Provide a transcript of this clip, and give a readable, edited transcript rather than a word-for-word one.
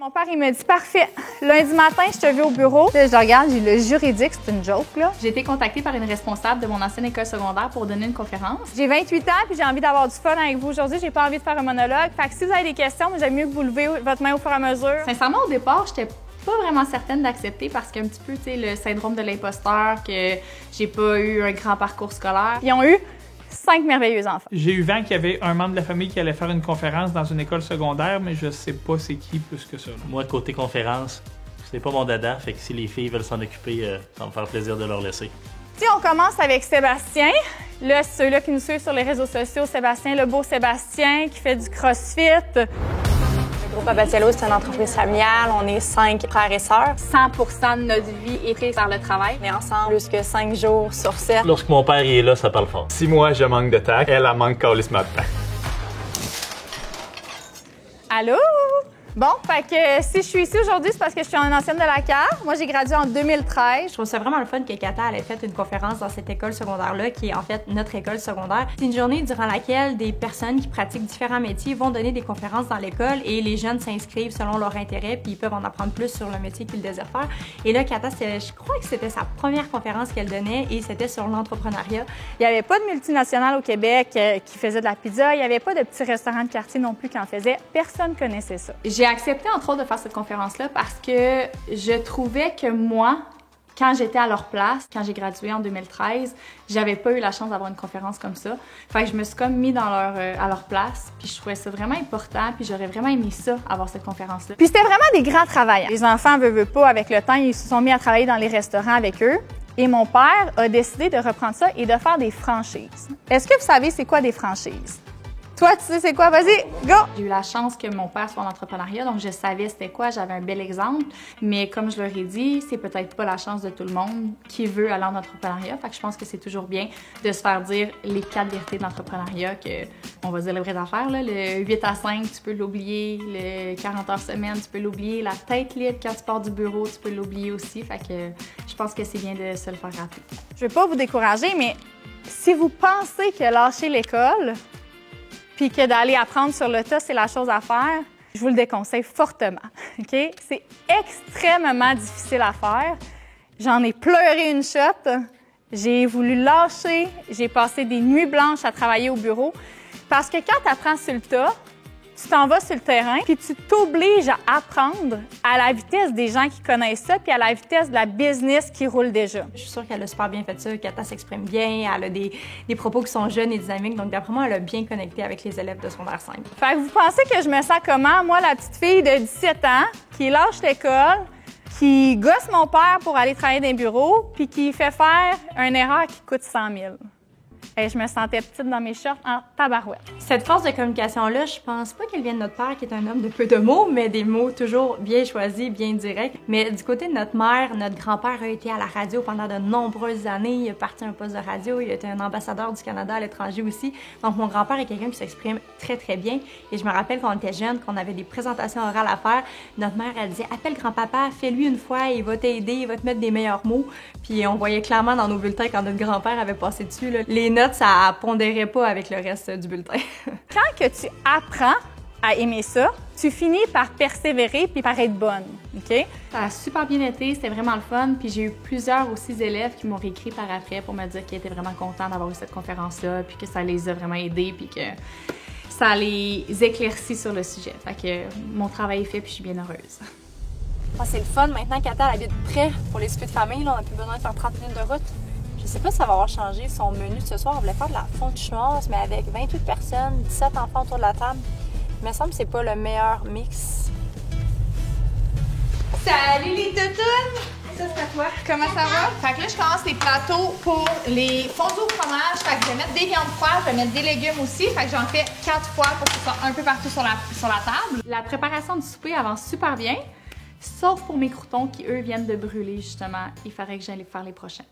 Mon père, il m'a dit, parfait, lundi matin, je te veux au bureau. Là, je le regarde, j'ai le juridique, c'est une joke, là. J'ai été contactée par une responsable de mon ancienne école secondaire pour donner une conférence. J'ai 28 ans, puis j'ai envie d'avoir du fun avec vous aujourd'hui. J'ai pas envie de faire un monologue. Fait que si vous avez des questions, j'aime mieux que vous levez votre main au fur et à mesure. Sincèrement, au départ, j'étais pas vraiment certaine d'accepter parce qu'un petit peu, tu sais, le syndrome de l'imposteur, que j'ai pas eu un grand parcours scolaire. Ils ont eu 5 merveilleux enfants. J'ai eu vent qu'il y avait un membre de la famille qui allait faire une conférence dans une école secondaire, mais je sais pas c'est qui plus que ça. Moi, côté conférence, c'est pas mon dada, fait que si les filles veulent s'en occuper, ça va me faire plaisir de leur laisser. Si on commence avec Sébastien, là, ceux-là qui nous suivent sur les réseaux sociaux, Sébastien, le beau Sébastien qui fait du crossfit. Le groupe Abatiello, c'est une entreprise familiale. On est 5 frères et sœurs. 100% de notre vie est prise par le travail. On est ensemble plus que 5 jours sur 7. Lorsque mon père est là, ça parle fort. Si moi, je manque de tact, elle manque calissement de temps. Allô? Bon, fait que si je suis ici aujourd'hui, c'est parce que je suis une ancienne de la CAR. Moi, j'ai gradué en 2013. Je trouve ça vraiment le fun que Kata ait fait une conférence dans cette école secondaire-là, qui est en fait notre école secondaire. C'est une journée durant laquelle des personnes qui pratiquent différents métiers vont donner des conférences dans l'école et les jeunes s'inscrivent selon leur intérêt puis ils peuvent en apprendre plus sur le métier qu'ils désirent faire. Et là, Kata, je crois que c'était sa première conférence qu'elle donnait et c'était sur l'entrepreneuriat. Il n'y avait pas de multinationale au Québec qui faisait de la pizza. Il n'y avait pas de petits restaurants de quartier non plus qui en faisaient. Personne connaissait ça. J'ai accepté, entre autres, de faire cette conférence-là parce que je trouvais que moi, quand j'étais à leur place, quand j'ai gradué en 2013, j'avais pas eu la chance d'avoir une conférence comme ça. Fait que je me suis comme mis à leur place, puis je trouvais ça vraiment important, puis j'aurais vraiment aimé ça, avoir cette conférence-là. Puis c'était vraiment des grands travailleurs. Les enfants, veulent pas, avec le temps, ils se sont mis à travailler dans les restaurants avec eux. Et mon père a décidé de reprendre ça et de faire des franchises. Est-ce que vous savez c'est quoi des franchises? Toi, tu sais c'est quoi? Vas-y, go! J'ai eu la chance que mon père soit en entrepreneuriat, donc je savais c'était quoi, j'avais un bel exemple. Mais comme je leur ai dit, c'est peut-être pas la chance de tout le monde qui veut aller en entrepreneuriat. Fait que je pense que c'est toujours bien de se faire dire les 4 vérités de l'entrepreneuriat, que on va dire les vraies affaires, là. Le 8 à 5, tu peux l'oublier. Le 40 heures semaine, tu peux l'oublier. La tête libre quand tu pars du bureau, tu peux l'oublier aussi. Fait que je pense que c'est bien de se le faire rappeler. Je veux pas vous décourager, mais si vous pensez que lâcher l'école puis que d'aller apprendre sur le tas, c'est la chose à faire, je vous le déconseille fortement, OK? C'est extrêmement difficile à faire. J'en ai pleuré une shot. J'ai voulu lâcher. J'ai passé des nuits blanches à travailler au bureau. Parce que quand tu apprends sur le tas, tu t'en vas sur le terrain, puis tu t'obliges à apprendre à la vitesse des gens qui connaissent ça, puis à la vitesse de la business qui roule déjà. Je suis sûre qu'elle a super bien fait ça. Kata s'exprime bien, elle a des propos qui sont jeunes et dynamiques, donc d'après moi, elle a bien connecté avec les élèves de secondaire 5. Fait que vous pensez que je me sens comment? Moi, la petite fille de 17 ans, qui lâche l'école, qui gosse mon père pour aller travailler dans les bureaux, puis qui fait faire une erreur qui coûte 100 000. Et je me sentais petite dans mes shorts en tabarouette. Cette force de communication-là, je pense pas qu'elle vienne de notre père, qui est un homme de peu de mots, mais des mots toujours bien choisis, bien directs. Mais du côté de notre mère, notre grand-père a été à la radio pendant de nombreuses années. Il a parti un poste de radio, il a été un ambassadeur du Canada à l'étranger aussi. Donc mon grand-père est quelqu'un qui s'exprime très, très bien. Et je me rappelle quand on était jeunes, qu'on avait des présentations orales à faire, notre mère, elle disait « Appelle grand-papa, fais-lui une fois, il va t'aider, il va te mettre des meilleurs mots. » Puis on voyait clairement dans nos bulletins, quand notre grand-père avait passé dessus, là, les notes, ça pondérait pas avec le reste du bulletin. Quand que tu apprends à aimer ça, tu finis par persévérer puis par être bonne, OK? Ça a super bien été, c'était vraiment le fun. Puis j'ai eu plusieurs aussi élèves qui m'ont réécrit par après pour me dire qu'ils étaient vraiment contents d'avoir eu cette conférence-là, puis que ça les a vraiment aidés, puis que ça les éclaircit sur le sujet. Fait que mon travail est fait, puis je suis bien heureuse. Ah, c'est le fun. Maintenant, Kata habite près pour les soupers de famille. Là, on n'a plus besoin de faire 30 minutes de route. Je sais pas si ça va avoir changé son menu de ce soir. On voulait faire de la fondue chinoise, mais avec 28 personnes, 17 enfants autour de la table. Il me semble que c'est pas le meilleur mix. Salut les toutounes! Ça, c'est à toi. Comment ça va? Fait que là, je commence les plateaux pour les fondus au fromage. Fait que je vais mettre des viandes froides, je vais mettre des légumes aussi. Fait que j'en fais 4 fois pour que ce soit un peu partout sur la table. La préparation du souper avance super bien, sauf pour mes croûtons qui, eux, viennent de brûler, justement. Il faudrait que j'aille faire les prochains.